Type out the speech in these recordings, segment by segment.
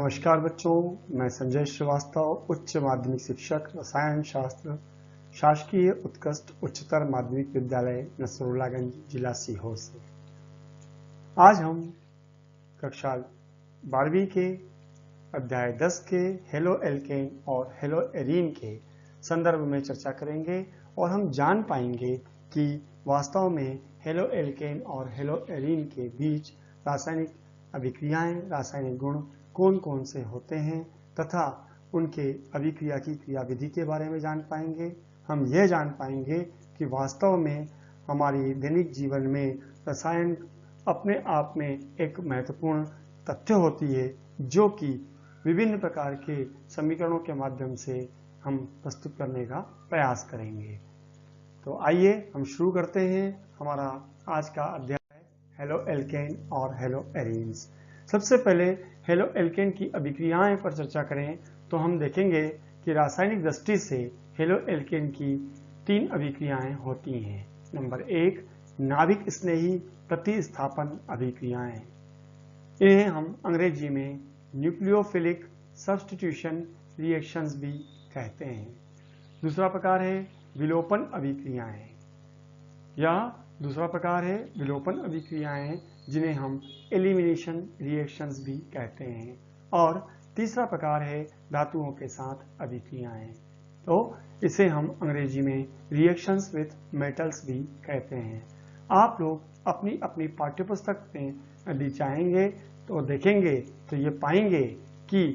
नमस्कार बच्चों, मैं संजय श्रीवास्तव, उच्च माध्यमिक शिक्षक रसायन शास्त्र, शासकीय उत्कृष्ट उच्चतर माध्यमिक विद्यालय नसरुल्लागंज, जिला सीहोर से। आज हम कक्षा 12वीं के अध्याय 10 के हेलो एल्केन और हेलो एरीन के संदर्भ में चर्चा करेंगे और हम जान पाएंगे कि वास्तव में हेलो एल्केन और हेलो एरीन के बीच रासायनिक अभिक्रियाएं, रासायनिक गुण कौन कौन से होते हैं तथा उनके अभिक्रिया की क्रियाविधि के बारे में जान पाएंगे। हम यह जान पाएंगे कि वास्तव में हमारी दैनिक जीवन में रसायन अपने आप में एक महत्वपूर्ण तथ्य होती है, जो कि विभिन्न प्रकार के समीकरणों के माध्यम से हम प्रस्तुत करने का प्रयास करेंगे। तो आइए हम शुरू करते हैं हमारा आज का अध्याय हेलो एल्केन और हेलो एरीन्स। सबसे पहले हेलो एल्केन की अभिक्रियाएं पर चर्चा करें तो हम देखेंगे कि रासायनिक दृष्टि से हेलो एल्केन की 3 अभिक्रियाएं होती हैं। नंबर 1, नाभिक स्नेही प्रतिस्थापन अभिक्रियाएं। इन्हें हम अंग्रेजी में न्यूक्लियोफिलिक सब्स्टिट्यूशन रिएक्शंस भी कहते हैं। दूसरा प्रकार है विलोपन अभिक्रियाएं। दूसरा प्रकार है विलोपन अभिक्रियाएं, जिन्हें हम एलिमिनेशन रिएक्शंस भी कहते हैं। और तीसरा प्रकार है धातुओं के साथ अभिक्रियाएं, तो इसे हम अंग्रेजी में रिएक्शंस विथ मेटल्स भी कहते हैं। आप लोग अपनी अपनी पाठ्यपुस्तक में यदि चाहेंगे तो देखेंगे तो ये पाएंगे कि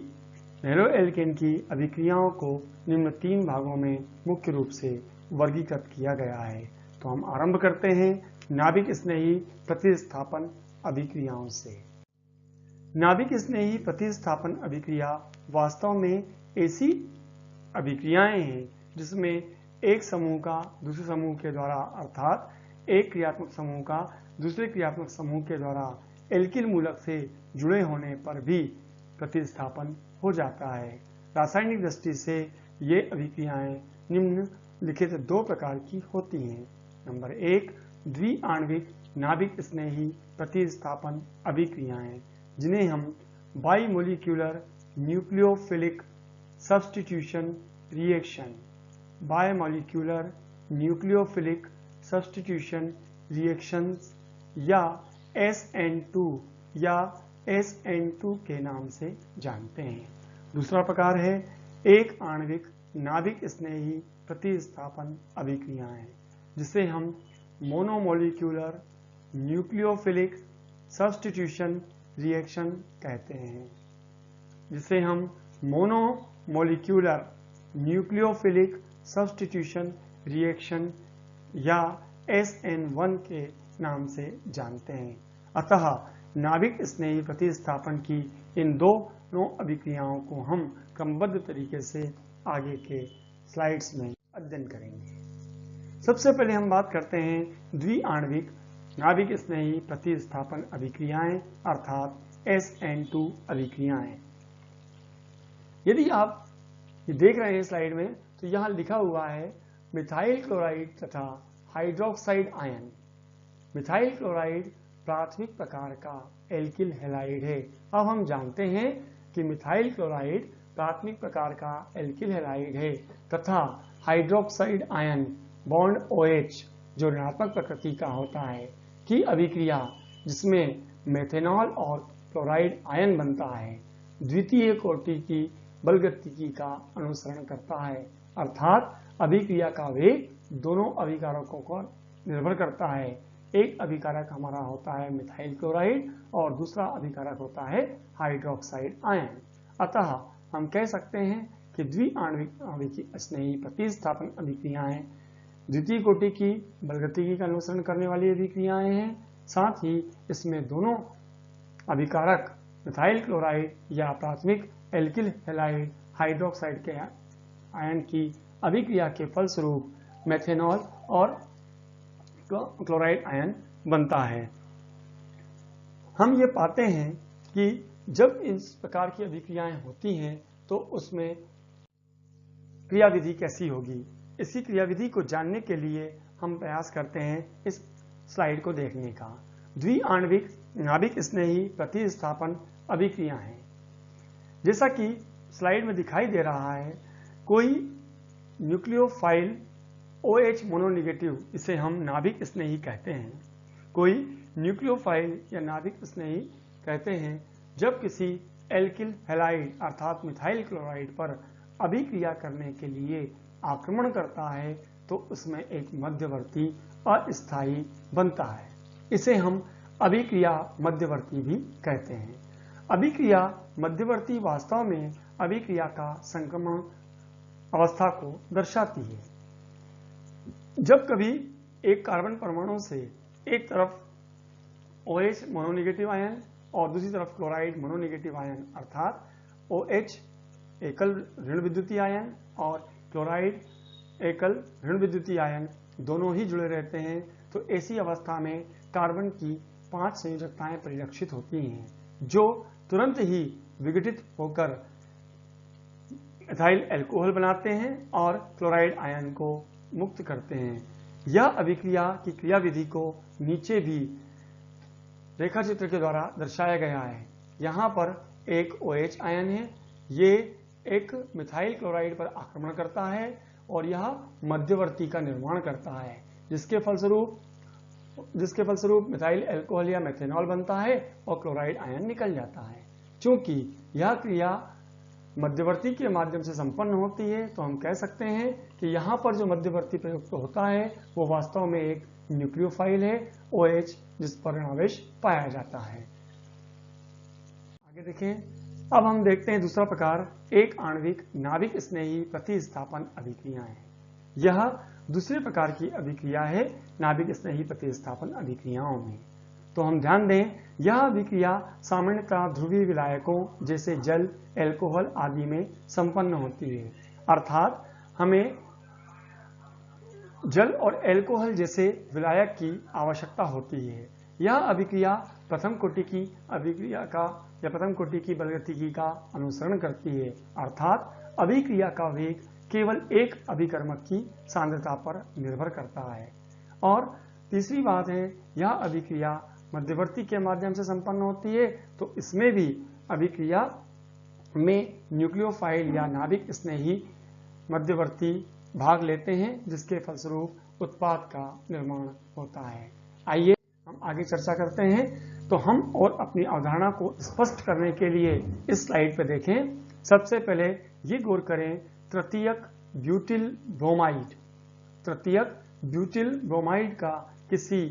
हेलो एल्केन की अभिक्रियाओं को निम्न 3 भागों में मुख्य रूप से वर्गीकृत किया गया है। तो हम आरंभ करते हैं नाभिक स्नेही प्रतिस्थापन अभिक्रियाओं से। नाभिक स्नेही प्रतिस्थापन अभिक्रिया वास्तव में ऐसी अभिक्रियाएं हैं जिसमें एक समूह का दूसरे समूह के द्वारा, अर्थात एक क्रियात्मक समूह का दूसरे क्रियात्मक समूह के द्वारा एल्किल मूलक से जुड़े होने पर भी प्रतिस्थापन हो जाता है। रासायनिक दृष्टि से ये अभिक्रियाएं निम्नलिखित 2 प्रकार की होती हैं। नंबर 1, द्विआण्विक नाभिक स्नेही प्रतिस्थापन अभिक्रियाएं, जिन्हें हम bimolecular nucleophilic substitution reaction, biomolecular nucleophilic substitution reactions या SN2 या SN2 के नाम से जानते हैं। दूसरा प्रकार है एक आणविक नाभिक स्नेही प्रतिस्थापन अभिक्रियाएं, जिसे हम मोनोमोलिक्यूलर न्यूक्लियोफिलिक सब्स्टिट्यूशन रिएक्शन कहते हैं, जिसे हम मोनोमोलिक्यूलर न्यूक्लियोफिलिक सब्स्टिट्यूशन रिएक्शन या SN1 के नाम से जानते हैं। अतः नाभिक स्नेही प्रतिस्थापन की इन दोनों अभिक्रियाओं को हम क्रमबद्ध तरीके से आगे के स्लाइड्स में अध्ययन करेंगे। सबसे पहले हम बात करते हैं द्विआण्विक नाभिक स्नेही प्रतिस्थापन अभिक्रियाएं, अर्थात SN2 अभिक्रियाएं। यदि आप ये देख रहे हैं स्लाइड में, तो यहाँ लिखा हुआ है मिथाइल क्लोराइड तथा हाइड्रोक्साइड आयन। मिथाइल क्लोराइड प्राथमिक प्रकार का एल्किल हैलाइड है। अब हम जानते हैं कि मिथाइल क्लोराइड प्राथमिक प्रकार का एल्किल हैलाइड है तथा हाइड्रोक्साइड आयन बॉन्ड OH, जो ऋणात्मक प्रकृति का होता है, की अभिक्रिया जिसमें मेथेनॉल और क्लोराइड आयन बनता है, द्वितीय कोटि की बलगतिकी का अनुसरण करता है। अर्थात अभिक्रिया का वेग दोनों अभिकारकों पर निर्भर करता है। एक अभिकारक हमारा होता है मिथाइल क्लोराइड और दूसरा अभिकारक होता है हाइड्रोक्साइड आयन। अतः हम कह सकते हैं कि द्विआण्विक स्नेही प्रतिस्थापन अभिक्रियाएं द्वितीय कोटि की बलगतिकी का अनुसरण करने वाली अभिक्रियाएं हैं। साथ ही इसमें दोनों अभिकारक मिथाइल क्लोराइड या प्राथमिक एल्किल हैलाइड हाइड्रोक्साइड के आयन की अभिक्रिया के फलस्वरूप मेथेनॉल और क्लोराइड आयन बनता है। हम ये पाते हैं कि जब इस प्रकार की अभिक्रियाएं होती हैं तो उसमें क्रियाविधि कैसी होगी। इसी क्रियाविधि को जानने के लिए हम प्रयास करते हैं इस स्लाइड को देखने का। द्विआण्विक नाभिक स्नेही प्रतिस्थापन अभिक्रिया है। जैसा कि स्लाइड में दिखाई दे रहा है, कोई न्यूक्लियोफाइल OH मोनोनेगेटिव, इसे हम नाभिक स्नेही कहते हैं, कोई न्यूक्लियोफाइल या नाभिक स्नेही कहते हैं जब किसी एल्किल हैलाइड अर्थात मिथाइल क्लोराइड पर अभिक्रिया करने के लिए आक्रमण करता है तो उसमें एक मध्यवर्ती अस्थायी बनता है। इसे हम अभिक्रिया मध्यवर्ती भी कहते हैं। अभिक्रिया मध्यवर्ती वास्तव में अभिक्रिया का संक्रमण अवस्था को दर्शाती है। जब कभी एक कार्बन परमाणु से एक तरफ OH मोनोनेगेटिव आयन और दूसरी तरफ क्लोराइड मोनोनेगेटिव आयन अर्थात OH एकल ऋण विद्युतीय आयन और क्लोराइड एकल ऋण विद्युतीय आयन दोनों ही जुड़े रहते हैं, तो ऐसी अवस्था में कार्बन की 5 संयोजकताएं परिलक्षित होती हैं जो तुरंत ही विघटित होकर एथाइल अल्कोहल बनाते हैं और क्लोराइड आयन को मुक्त करते हैं। यह अभिक्रिया की क्रियाविधि को नीचे भी रेखाचित्र के द्वारा दर्शाया गया है। यहाँ पर एक OH आयन है, ये एक मिथाइल क्लोराइड पर आक्रमण करता है और यह मध्यवर्ती का निर्माण करता है, जिसके फलस्वरूप मिथाइल अल्कोहल या मेथेनॉल बनता है और क्लोराइड आयन निकल जाता है। चूंकि यह क्रिया मध्यवर्ती के माध्यम से संपन्न होती है, तो हम कह सकते हैं कि यहाँ पर जो मध्यवर्ती प्रयुक्त होता है वो वास्तव में एक न्यूक्लियोफाइल है, OH, जिस पर ऋणावेश पाया जाता है। आगे देखें, अब हम देखते हैं दूसरा प्रकार, एक आणविक नाभिक स्नेही प्रतिस्थापन अभिक्रियाएं। यह दूसरे प्रकार की अभिक्रिया है नाभिक स्नेही प्रतिस्थापन अभिक्रियाओं में। तो हम ध्यान दें, यह अभिक्रिया सामान्यतः ध्रुवीय विलायकों जैसे जल, अल्कोहल आदि में संपन्न होती है, अर्थात हमें जल और अल्कोहल जैसे विलायक की आवश्यकता होती है। यह अभिक्रिया प्रथम कोटि की अभिक्रिया का या प्रथम कोटि की बलगतिकी का अनुसरण करती है, अर्थात अभिक्रिया का वेग केवल एक अभिकर्मक की सांद्रता पर निर्भर करता है। और तीसरी बात है, यह अभिक्रिया मध्यवर्ती के माध्यम से संपन्न होती है, तो इसमें भी अभिक्रिया में न्यूक्लियोफाइल या नाभिक स्नेही मध्यवर्ती भाग लेते हैं, जिसके फलस्वरूप उत्पाद का निर्माण होता है। आइए हम आगे चर्चा करते हैं। तो हम और अपनी अवधारणा को स्पष्ट करने के लिए इस स्लाइड पे देखें। सबसे पहले ये गौर करें, तृतीयक ब्यूटिल ब्रोमाइड। तृतीयक ब्यूटिल ब्रोमाइड का किसी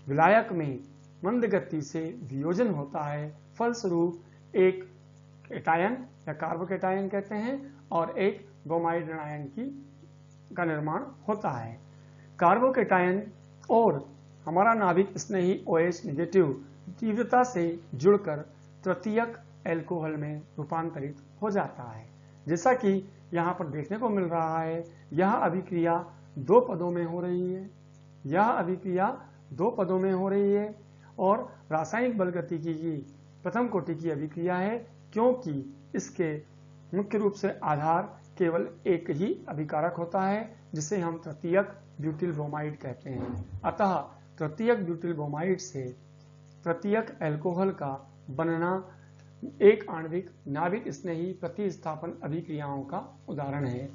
विलायक में मंद गति से वियोजन होता है, फलस्वरूप एक कैटायन या कार्बोकैटायन कहते हैं और एक ब्रोमाइड ऋणायन का निर्माण होता है। कार्बोकैटायन और हमारा नाभिक स्नेही OH नेगेटिव तीव्रता से जुड़कर तृतीयक अल्कोहल में रूपांतरित हो जाता है। जैसा कि यहाँ पर देखने को मिल रहा है, यह अभिक्रिया 2 पदों में हो रही है। यह अभिक्रिया 2 पदों में हो रही है और रासायनिक बलगतिकी की प्रथम कोटि की अभिक्रिया है, क्योंकि इसके मुख्य रूप से आधार केवल एक ही अभिकारक होता है, जिसे हम तृतीयक ब्यूटिल ब्रोमाइड कहते हैं। अतः तृतीयक ब्यूटिल ब्रोमाइड से तृतीयक अल्कोहल का बनना एक आणविक नाभिक स्नेही प्रतिस्थापन अभिक्रियाओं का उदाहरण है।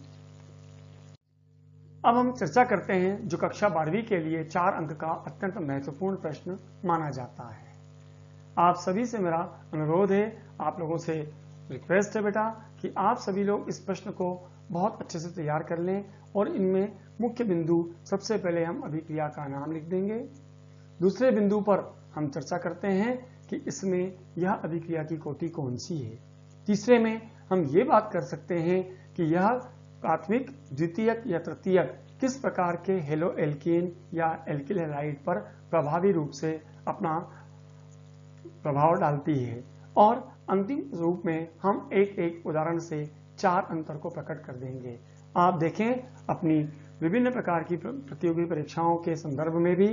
अब हम चर्चा करते हैं जो कक्षा 12वीं के लिए 4 अंक का अत्यंत महत्वपूर्ण प्रश्न माना जाता है। आप सभी से मेरा अनुरोध है, आप लोगों से रिक्वेस्ट है बेटा कि आप सभी लोग इस प्रश्न को बहुत अच्छे से तैयार कर लें और इनमें मुख्य बिंदु सबसे पहले हम अभिक्रिया का नाम लिख देंगे। दूसरे बिंदु पर हम चर्चा करते हैं कि इसमें यह अभिक्रिया की कोटि कौन सी है। तीसरे में हम ये बात कर सकते हैं कि यह प्राथमिक, द्वितीयक या तृतीयक किस प्रकार के हेलो एल्केन या एल्किल हैलाइड पर प्रभावी रूप से अपना प्रभाव डालती है। और अंतिम रूप में हम एक एक उदाहरण से 4 अंतर को प्रकट कर देंगे। आप देखें, अपनी विभिन्न प्रकार की प्रतियोगी परीक्षाओं के संदर्भ में भी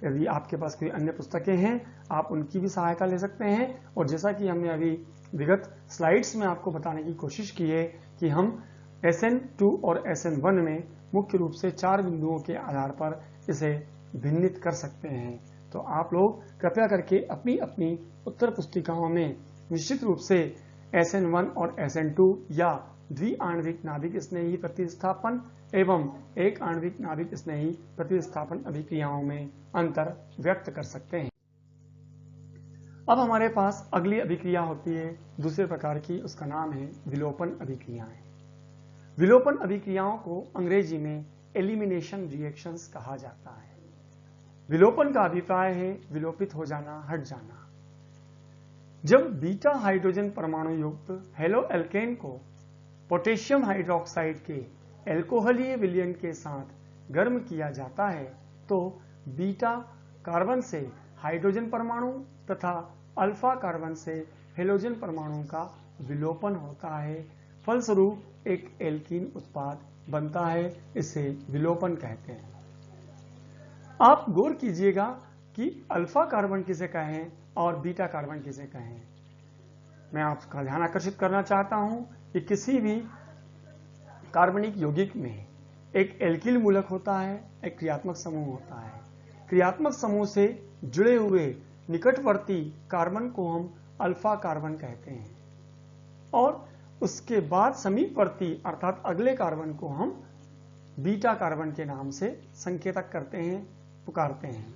यदि आपके पास कोई अन्य पुस्तकें हैं, आप उनकी भी सहायता ले सकते हैं। और जैसा कि हमने अभी विगत स्लाइड्स में आपको बताने की कोशिश की है कि हम SN2 और SN1 में मुख्य रूप से 4 बिंदुओं के आधार पर इसे भिन्नित कर सकते हैं। तो आप लोग कृपया करके अपनी अपनी उत्तर पुस्तिकाओं में निश्चित रूप से SN1 और SN2 या द्विआण्विक नाभिक स्नेही प्रतिस्थापन एवं एक आणविक नाभिक स्नेही प्रतिस्थापन अभिक्रियाओं में अंतर व्यक्त कर सकते हैं। अब हमारे पास अगली अभिक्रिया होती है दूसरे प्रकार की, उसका नाम है विलोपन अभिक्रियाएं। विलोपन अभिक्रियाओं को अंग्रेजी में एलिमिनेशन रिएक्शंस कहा जाता है। विलोपन का अभिप्राय है विलोपित हो जाना, हट जाना। जब बीटा हाइड्रोजन परमाणु युक्त हेलो एल्केन को पोटेशियम हाइड्रोक्साइड के एल्कोहलीय विलयन के साथ गर्म किया जाता है तो बीटा कार्बन से हाइड्रोजन परमाणु तथा अल्फा कार्बन से हेलोजन परमाणु का विलोपन होता है। फलस्वरूप एक एल्कीन उत्पाद बनता है, इसे विलोपन कहते हैं। आप गौर कीजिएगा कि अल्फा कार्बन किसे कहें और बीटा कार्बन किसे कहें। मैं आपका ध्यान आकर्षित करना चाहता हूं कि किसी भी कार्बनिक यौगिक में एक एल्किल मूलक होता है, एक क्रियात्मक समूह होता है। क्रियात्मक समूह से जुड़े हुए निकटवर्ती कार्बन को हम अल्फा कार्बन कहते हैं और उसके बाद समीपवर्ती अर्थात अगले कार्बन को हम बीटा कार्बन के नाम से संकेतक करते हैं, पुकारते हैं।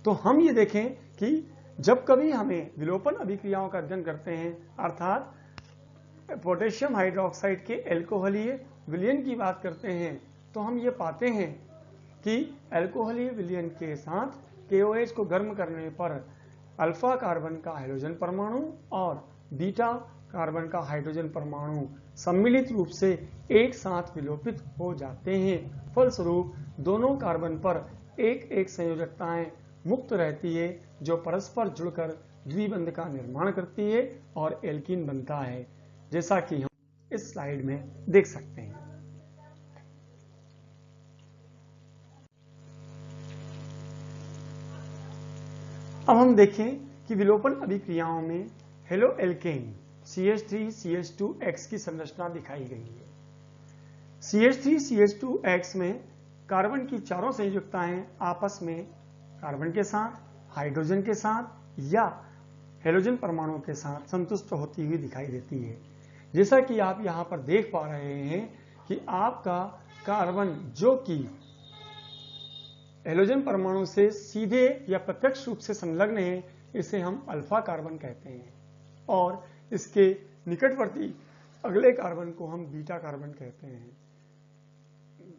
तो हम ये देखें कि जब कभी हमें विलोपन अभिक्रियाओं का अध्ययन करते हैं अर्थात पोटेशियम हाइड्रोक्साइड के एल्कोहलीय विलयन की बात करते हैं तो हम ये पाते हैं कि एल्कोहलीय विलयन के साथ KOH को गर्म करने पर अल्फा कार्बन का हाइड्रोजन परमाणु और बीटा कार्बन का हाइड्रोजन परमाणु सम्मिलित रूप से एक साथ विलोपित हो जाते हैं। फलस्वरूप दोनों कार्बन पर एक एक संयोजकताएं मुक्त रहती है जो परस्पर जुड़कर द्विबंध का निर्माण करती है और एल्कीन बनता है, जैसा कि हम इस स्लाइड में देख सकते हैं। अब हम देखें कि विलोपन अभिक्रियाओं में हेलो एल्केन CH3CH2X की संरचना दिखाई गई है। CH3CH2X में कार्बन की चारों संयुक्ताएं आपस में कार्बन के साथ, हाइड्रोजन के साथ या हेलोजन परमाणु के साथ संतुष्ट होती हुई दिखाई देती है। जैसा कि आप यहां पर देख पा रहे हैं कि आपका कार्बन जो कि हेलोजन परमाणु से सीधे या प्रत्यक्ष रूप से संलग्न है, इसे हम अल्फा कार्बन कहते हैं और इसके निकटवर्ती अगले कार्बन को हम बीटा कार्बन कहते हैं।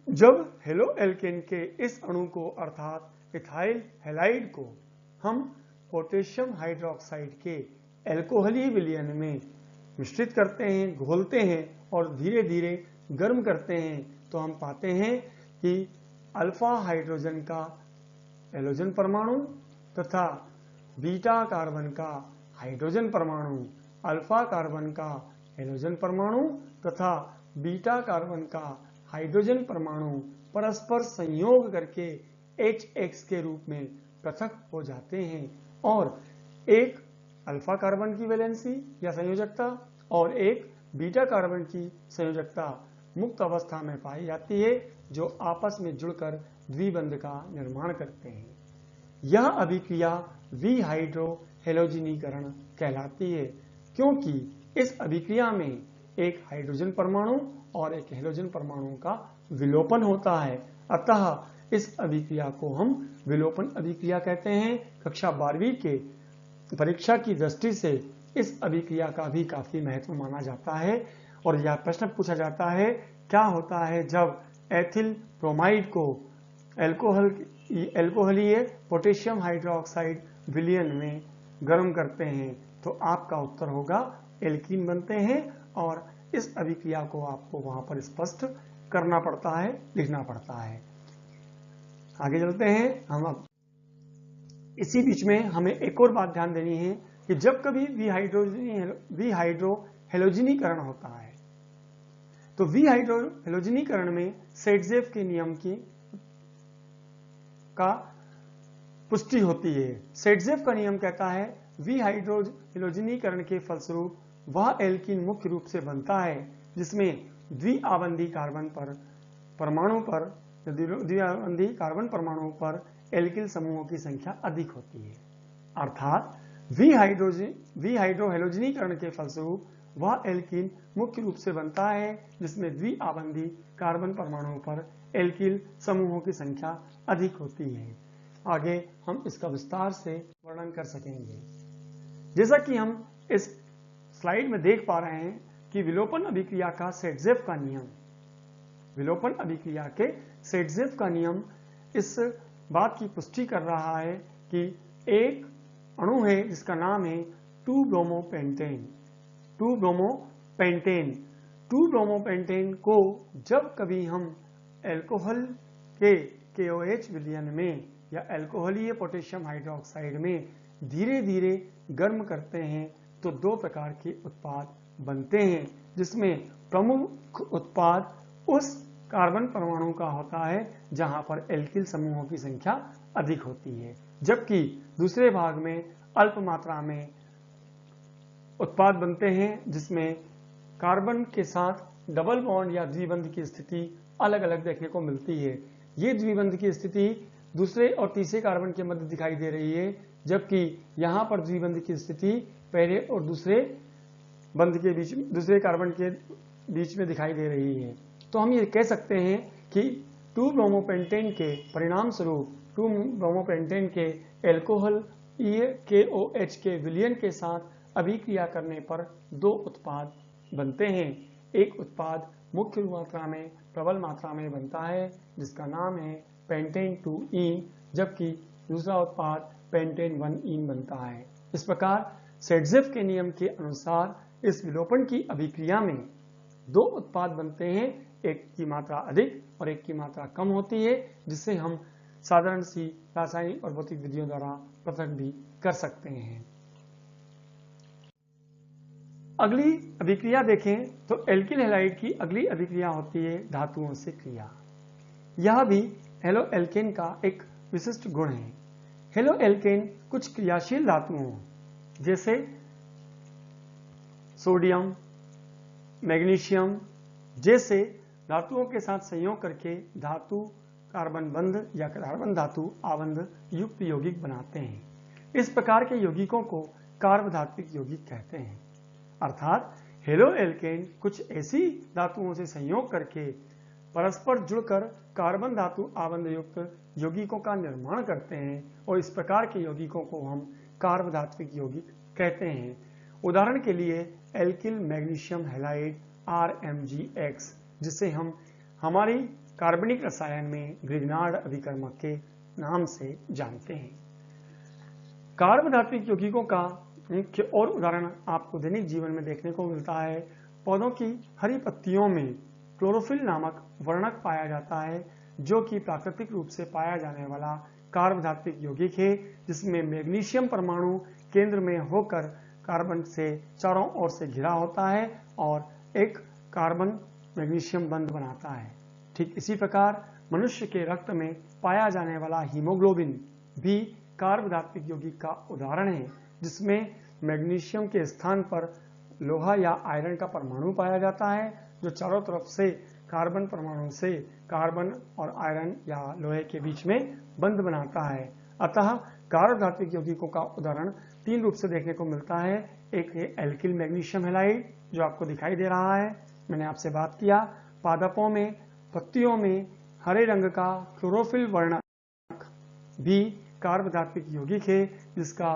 जब हेलो एल्केन के इस अणु को अर्थात इथाइल हैलाइड को हम पोटेशियम हाइड्रोक्साइड के एल्कोहलीय विलयन में मिश्रित करते हैं, घोलते हैं और धीरे धीरे गर्म करते हैं तो हम पाते हैं कि अल्फा हाइड्रोजन का हेलोजन परमाणु तथा बीटा कार्बन का हाइड्रोजन परमाणु, अल्फा कार्बन का हेलोजन परमाणु तथा बीटा कार्बन का हाइड्रोजन परमाणु परस्पर संयोग करके HX के रूप में पृथक हो जाते हैं और एक अल्फा कार्बन की वैलेंसी या संयोजकता और एक बीटा कार्बन की संयोजकता मुक्त अवस्था में पाई जाती है जो आपस में जुड़कर द्विबंध का निर्माण करते हैं। यह अभिक्रिया विहाइड्रो हेलोजिनीकरण कहलाती है क्योंकि इस अभिक्रिया में एक हाइड्रोजन परमाणु और एक हेलोजन परमाणु का विलोपन होता है। अतः इस अभिक्रिया को हम विलोपन अभिक्रिया कहते हैं। कक्षा 12वीं के परीक्षा की दृष्टि से इस अभिक्रिया का भी काफी महत्व माना जाता है और यह प्रश्न पूछा जाता है क्या होता है जब एथिल ब्रोमाइड को एल्कोहलीय पोटेशियम हाइड्रोक्साइड विलयन में गर्म करते हैं तो आपका उत्तर होगा एल्कीन बनते हैं और इस अभिक्रिया को आपको वहां पर स्पष्ट करना पड़ता है, लिखना पड़ता है। आगे चलते हैं हम। अब इसी बीच में हमें एक और बात ध्यान देनी है कि जब कभी विहाइड्रो हेलोजिनीकरण होता है तो विहाइड्रो हेलोजिनीकरण में सेटजेफ के नियम का पुष्टि होती है। सेटजेफ का नियम कहता है विहाइड्रो हेलोजिनीकरण के फलस्वरूप वह एल्कीन मुख्य रूप से बनता है जिसमें द्विआबंधी कार्बन परमाणु पर एल्किल समूहों की संख्या अधिक होती है। अर्थात विहाइड्रो हेलोजिनीकरण के फलस्वरूप वह एल्कीन मुख्य रूप से बनता है जिसमें द्विआबंधी कार्बन परमाणुओं पर एल्किल समूहों की संख्या अधिक होती है। आगे हम इसका विस्तार से वर्णन कर सकेंगे। जैसा कि हम इस स्लाइड में देख पा रहे हैं कि विलोपन अभिक्रिया का सेटजेफ का नियम, विलोपन अभिक्रिया के सेटजेफ का नियम इस बात की पुष्टि कर रहा है कि एक अणु है जिसका नाम है 2-ब्रोमोपेंटेन। 2-ब्रोमोपेंटेन को जब कभी हम अल्कोहल के KOH विलयन में या अल्कोहलीय पोटेशियम हाइड्रोक्साइड में धीरे धीरे गर्म करते हैं तो दो प्रकार के उत्पाद बनते हैं, जिसमें प्रमुख उत्पाद उस कार्बन परमाणु का होता है जहां पर एल्किल समूहों की संख्या अधिक होती है, जबकि दूसरे भाग में अल्प मात्रा में उत्पाद बनते हैं जिसमें कार्बन के साथ डबल बॉन्ड या द्विबंध की स्थिति अलग अलग देखने को मिलती है। ये द्विबंध की स्थिति दूसरे और तीसरे कार्बन के मध्य दिखाई दे रही है, जबकि यहां पर द्विबंध की स्थिति पहले और दूसरे बंध के बीच, दूसरे कार्बन के बीच में दिखाई दे रही है। तो हम ये कह सकते हैं कि 2-ब्रोमोपेंटेन के परिणाम स्वरूप 2-ब्रोमोपेंटेन के अल्कोहल KOH के विलयन के साथ अभिक्रिया करने पर दो उत्पाद बनते हैं। एक उत्पाद मुख्य मात्रा में प्रबल मात्रा में बनता है जिसका नाम है पेंटेन 2-ईन, जबकि दूसरा उत्पाद पेंटेन 1-ईन बनता है। इस प्रकार सेटजेफ के नियम के अनुसार इस विलोपन की अभिक्रिया में दो उत्पाद बनते हैं, एक की मात्रा अधिक और एक की मात्रा कम होती है, जिससे हम साधारण सी रासायनिक और भौतिक विधियों द्वारा पृथक भी कर सकते हैं। अगली अभिक्रिया देखें तो एल्किल हैलाइड की अगली अभिक्रिया होती है धातुओं से क्रिया। यह भी हेलोएल्केन का एक विशिष्ट गुण है। हेलोएल्केन कुछ क्रियाशील धातुओं जैसे सोडियम, मैग्नीशियम जैसे धातुओं के साथ संयोग करके धातु कार्बन बंध या कार्बन धातु आबंध युक्त यौगिक बनाते हैं। इस प्रकार के यौगिकों को कार्बधात्विक यौगिक कहते हैं। अर्थात हेलोएल्केन कुछ ऐसी धातुओं से संयोग करके परस्पर जुड़कर कार्बन धातु आबंध युक्त यौगिकों का निर्माण करते हैं और इस प्रकार के यौगिकों को हम कार्बधात्विक यौगिक कहते हैं। उदाहरण के लिए एल्किल मैग्नीशियम हैलाइड RMgX, जिसे हम हमारी कार्बनिक रसायन में ग्रिग्नार्ड अभिकर्मक के नाम से जानते हैं। कार्बधात्विक यौगिकों का मुख्य और उदाहरण आपको दैनिक जीवन में देखने को मिलता है। पौधों की हरी पत्तियों में क्लोरोफिल नामक वर्णक पाया जाता है, जो कि प्राकृतिक रूप से पाया जाने वाला कार्बधात्विक यौगिक है, जिसमें मैग्नीशियम परमाणु केंद्र में होकर कार्बन से चारों ओर से घिरा होता है और एक कार्बन मैग्नीशियम बंध बनाता है। ठीक इसी प्रकार मनुष्य के रक्त में पाया जाने वाला हीमोग्लोबिन भी कार्बधात्विक यौगिक का उदाहरण है, जिसमें मैग्नीशियम के स्थान पर लोहा या आयरन का परमाणु पाया जाता है, जो चारों तरफ से कार्बन परमाणु से कार्बन और आयरन या लोहे के बीच में बंध बनाता है। अतः कार्बधात्विक यौगिकों का उदाहरण तीन रूप से देखने को मिलता है। एक है एल्किल मैग्नीशियम हैलाइड, जो आपको दिखाई दे रहा है। मैंने आपसे बात किया पादपों में पत्तियों में हरे रंग का क्लोरोफिल वर्णक भी कार्बधात्विक यौगिक है, जिसका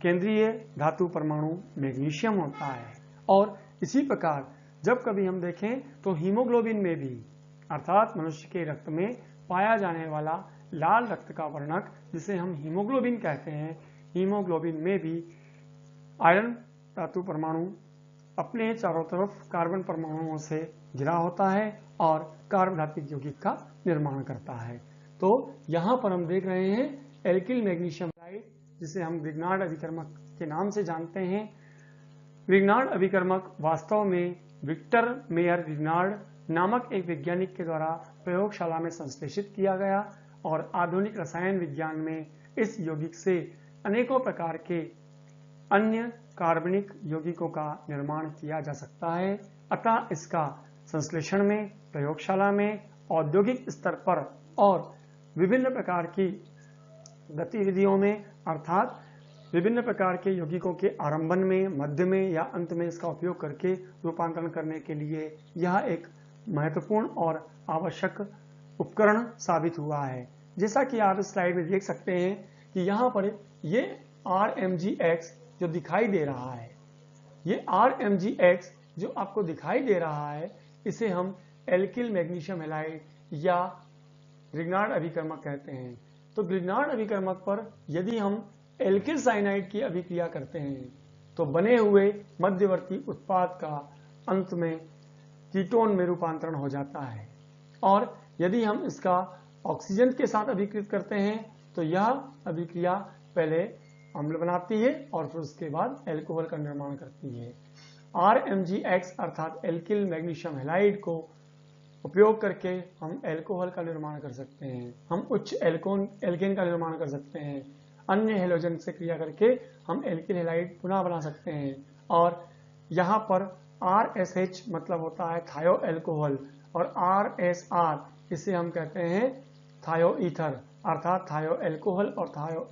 केंद्रीय धातु परमाणु मैग्नीशियम होता है। और इसी प्रकार जब कभी हम देखें तो हीमोग्लोबिन में भी, अर्थात मनुष्य के रक्त में पाया जाने वाला लाल रक्त का वर्णक जिसे हम हीमोग्लोबिन कहते हैं, हीमोग्लोबिन में भी आयरन धातु परमाणु अपने चारों तरफ कार्बन परमाणुओं से घिरा होता है और कार्बधात्विक यौगिक का निर्माण करता है। तो यहाँ पर हम देख रहे हैं एल्किल मैग्नीशियम हैलाइड, जिसे हम ग्रिग्नार्ड अभिकर्मक के नाम से जानते हैं। ग्रिग्नार्ड अभिकर्मक वास्तव में विक्टर मेयर ग्रिग्नार्ड नामक एक वैज्ञानिक के द्वारा प्रयोगशाला में संश्लेषित किया गया और आधुनिक रसायन विज्ञान में इस यौगिक से अनेकों प्रकार के अन्य कार्बनिक यौगिकों का निर्माण किया जा सकता है। अतः इसका संश्लेषण में, प्रयोगशाला में, औद्योगिक स्तर पर और विभिन्न प्रकार की गतिविधियों में, अर्थात विभिन्न प्रकार के यौगिकों के आरंभन में, मध्य में या अंत में इसका उपयोग करके रूपांतरण करने के लिए यह एक महत्वपूर्ण और आवश्यक उपकरण साबित हुआ है। जैसा कि आप इस स्लाइड में देख सकते हैं कि यहाँ पर ये RMgX जो दिखाई दे रहा है, ये RMgX जो आपको दिखाई दे रहा है, इसे हम एल्किल मैग्नीशियम हैलाइड या ग्रिग्नार्ड अभिकर्मक कहते हैं। तो ग्रिग्नार्ड अभिकर्मक पर यदि हम एल्किल साइनाइड की अभिक्रिया करते हैं तो बने हुए मध्यवर्ती उत्पाद का अंत में कीटोन में रूपांतरण हो जाता है, और यदि हम इसका ऑक्सीजन के साथ अभिकृत करते हैं तो यह अभिक्रिया पहले अम्ल बनाती है और फिर उसके बाद एल्कोहल का निर्माण करती है। RMgX अर्थात एल्किल मैग्नीशियम हैलाइड को उपयोग करके हम एल्कोहल का निर्माण कर सकते हैं, हम उच्च एल्केन का निर्माण कर सकते हैं, अन्य हेलोजन से क्रिया करके हम एल्किल हैलाइड पुनः बना सकते हैं। और यहाँ पर RSH मतलब होता है थायो एल्कोहल, और RSR इसे हम कहते हैं थायो ईथर अर्थात थायो एल्कोहल और थायो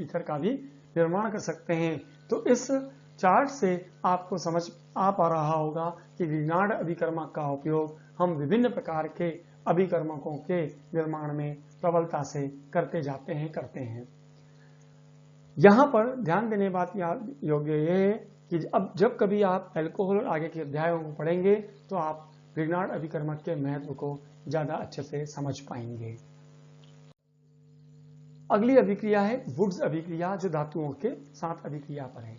ईथर का भी निर्माण कर सकते हैं। तो इस चार्ट से आपको समझ आ पा रहा होगा कि ग्रिग्नार्ड अभिकर्मक का उपयोग हम विभिन्न प्रकार के अभिकर्मकों के निर्माण में प्रबलता से करते हैं। यहाँ पर ध्यान देने बात योग्य यह है कि जब कभी आप एल्कोहल और आगे के अध्यायों को पढ़ेंगे तो आप ग्रिग्नार्ड अभिकर्मक के महत्व को ज्यादा अच्छे से समझ पाएंगे। अगली अभिक्रिया है वुड्स अभिक्रिया, जो धातुओं के साथ अभिक्रिया पर है।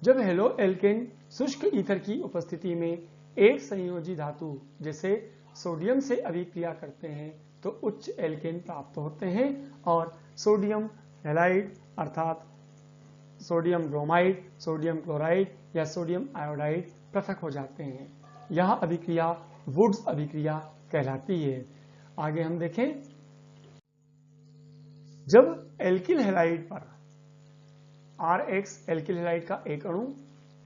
जब हेलो एल्केन शुष्क ईथर की उपस्थिति में एक संयोजी धातु जैसे सोडियम से अभिक्रिया करते हैं तो उच्च एल्केन प्राप्त होते हैं और सोडियम हैलाइड अर्थात सोडियम ब्रोमाइड, सोडियम क्लोराइड या सोडियम आयोडाइड पृथक हो जाते हैं। यह अभिक्रिया वुड्स अभिक्रिया कहलाती है। आगे हम देखें, जब एल्किल हैलाइड पर RX एल्किल हैलाइड का एक अणु,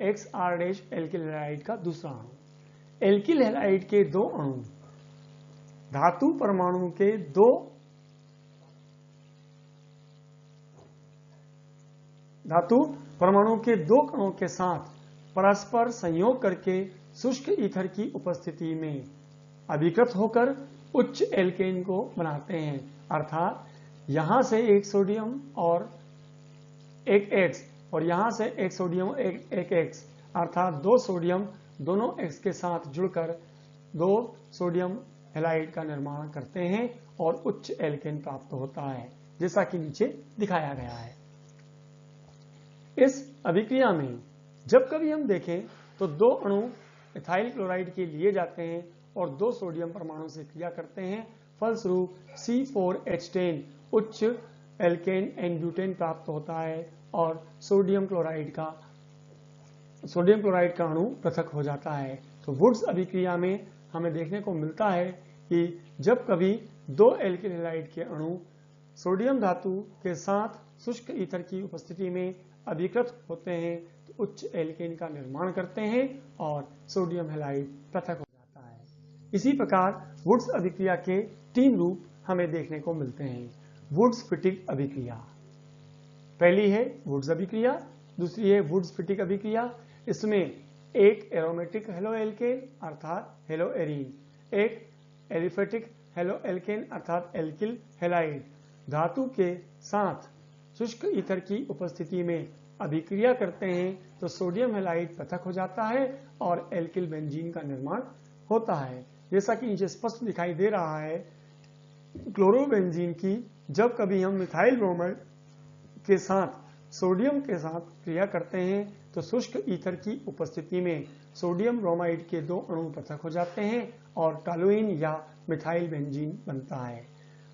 XR' एल्किल हैलाइड का दूसरा अणु, एल्किल हैलाइड के दो अणु धातु परमाणु के दो कणों के साथ परस्पर संयोग करके शुष्क ईथर की उपस्थिति में अभिकृत होकर उच्च एल्केन को बनाते हैं। अर्थात यहां से एक सोडियम और एक X और यहां से एक सोडियम एक X अर्थात दो सोडियम दोनों X के साथ जुड़कर दो सोडियम हैलाइड का निर्माण करते हैं और उच्च एल्केन प्राप्त होता है, जैसा कि नीचे दिखाया गया है। इस अभिक्रिया में जब कभी हम देखें तो दो अणु इथाइल क्लोराइड के लिए जाते हैं और दो सोडियम परमाणु से क्रिया करते हैं, फलस्वरूप C4H10 उच्च एल्केन एंड ब्यूटेन प्राप्त होता है और सोडियम क्लोराइड का अणु पृथक हो जाता है। तो वुड्स अभिक्रिया में हमें देखने को मिलता है कि जब कभी दो एल्किल हैलाइड के अणु सोडियम धातु के साथ शुष्क ईथर की उपस्थिति में अभिकृत होते हैं तो उच्च एल्केन का निर्माण करते हैं और सोडियम हैलाइड पृथक हो जाता है। इसी प्रकार वुड्स अभिक्रिया के तीन रूप हमें देखने को मिलते हैं। वुड्स फिटिक अभिक्रिया, पहली है वुड्स अभिक्रिया, दूसरी है वुड्स फिटिक अभिक्रिया। इसमें एक एरोमेटिक हेलो एल्केन अर्थात हेलो एरीन, एक एलिफेटिक हेलो एल्केन अर्थात एल्किल हैलाइड धातु के साथ शुष्क ईथर की उपस्थिति में अभिक्रिया करते हैं तो सोडियम हैलाइड पृथक हो जाता है और एल्किल बेंजीन का निर्माण होता है। जैसा कि नीचे स्पष्ट दिखाई दे रहा है, क्लोरोबेंजीन की जब कभी हम मिथाइल ब्रोमाइड के साथ सोडियम के साथ क्रिया करते हैं तो शुष्क ईथर की उपस्थिति में सोडियम ब्रोमाइड के दो अणु पृथक हो जाते हैं और टॉलुइन या मिथाइल बेंजीन बनता है।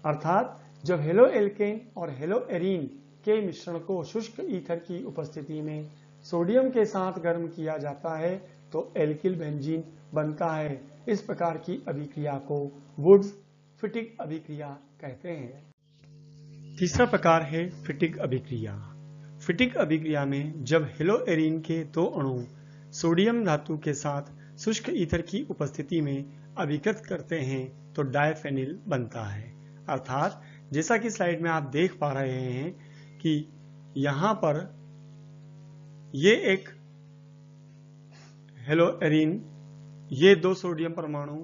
अर्थात जब हेलो एल्केन और हेलो एरीन के मिश्रण को शुष्क ईथर की उपस्थिति में सोडियम के साथ गर्म किया जाता है तो एल्किल बेंजीन बनता है। इस प्रकार की अभिक्रिया को वुड्स फिटिक अभिक्रिया कहते हैं। तीसरा प्रकार है फिटिक अभिक्रिया। फिटिक अभिक्रिया में जब हेलो एरीन के दो अणु सोडियम धातु के साथ शुष्क ईथर की उपस्थिति में अभिकृत करते हैं तो डायफेनिल बनता है। अर्थात जैसा कि स्लाइड में आप देख पा रहे हैं कि यहाँ पर ये एक हेलोएरीन, ये 2 सोडियम परमाणु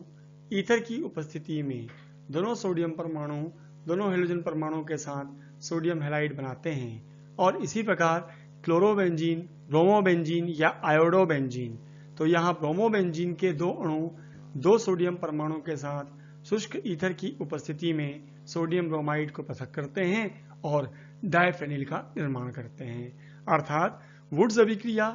ईथर की उपस्थिति में दोनों सोडियम परमाणु दोनों हेलोजन परमाणुओं के साथ सोडियम हैलाइड बनाते हैं। और इसी प्रकार क्लोरोबेंजीन, ब्रोमोबेंजीन या आयोडोबेंजीन, तो यहाँ ब्रोमोबेंजीन के 2 अणु 2 सोडियम परमाणु के साथ शुष्क ईथर की उपस्थिति में सोडियम ब्रोमाइड को पृथक करते हैं और डायफेनिल का निर्माण करते हैं। अर्थात वुड्स अभिक्रिया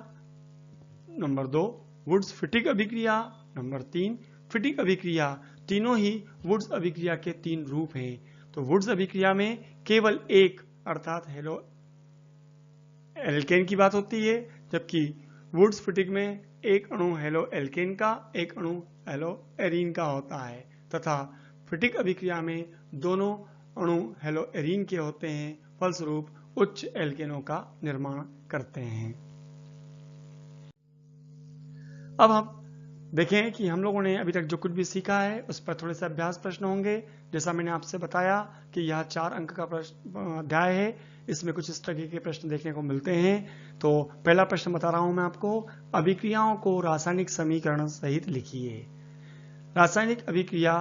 नंबर 2, वुड्स फिटिक अभिक्रिया नंबर 3, फिटिक अभिक्रिया, तीनों ही वुड्स अभिक्रिया के 3 रूप हैं। तो वुड्स अभिक्रिया में केवल एक अर्थात हेलो एल्केन की बात होती है, जबकि वुड्स फिटिक में एक अणु हेलो एल्केन का, एक अणु हेलो एरीन का होता है, तथा फिटिक अभिक्रिया में दोनों अणु हेलो एरीन के होते हैं, फलस्वरूप उच्च एल्केनों का निर्माण करते हैं। अब हम देखें कि हम लोगों ने अभी तक जो कुछ भी सीखा है उस पर थोड़े से अभ्यास प्रश्न होंगे। जैसा मैंने आपसे बताया कि यह 4 अंक का अध्याय है, इसमें कुछ इस तरह के प्रश्न देखने को मिलते हैं। तो पहला प्रश्न बता रहा हूं मैं आपको, अभिक्रियाओं को रासायनिक समीकरण सहित लिखिए। रासायनिक अभिक्रिया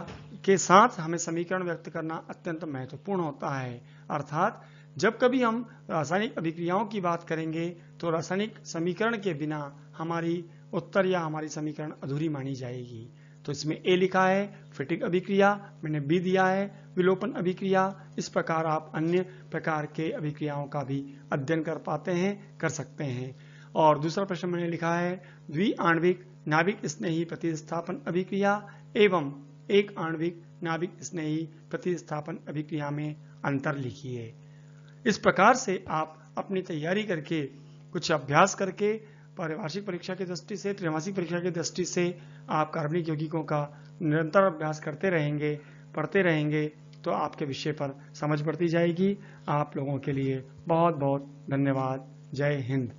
के साथ हमें समीकरण व्यक्त करना अत्यंत महत्वपूर्ण होता है। अर्थात जब कभी हम रासायनिक अभिक्रियाओं की बात करेंगे तो रासायनिक समीकरण के बिना हमारी उत्तर या हमारी समीकरण अधूरी मानी जाएगी। तो इसमें ए लिखा है फिटिक अभिक्रिया, मैंने बी दिया है विलोपन अभिक्रिया। इस प्रकार आप अन्य प्रकार के अभिक्रियाओं का भी अध्ययन कर पाते हैं, कर सकते हैं। और दूसरा प्रश्न मैंने लिखा है द्विआण्विक नाभिक स्नेही प्रतिस्थापन अभिक्रिया एवं एक आणविक नाभिक स्नेही प्रतिस्थापन अभिक्रिया में अंतर लिखिए। इस प्रकार से आप अपनी तैयारी करके कुछ अभ्यास करके वार्षिक परीक्षा की दृष्टि से, त्रैमासिक परीक्षा की दृष्टि से आप कार्बनिक यौगिकों का निरंतर अभ्यास करते रहेंगे, पढ़ते रहेंगे, तो आपके विषय पर समझ बढ़ती जाएगी। आप लोगों के लिए बहुत बहुत धन्यवाद। जय हिंद।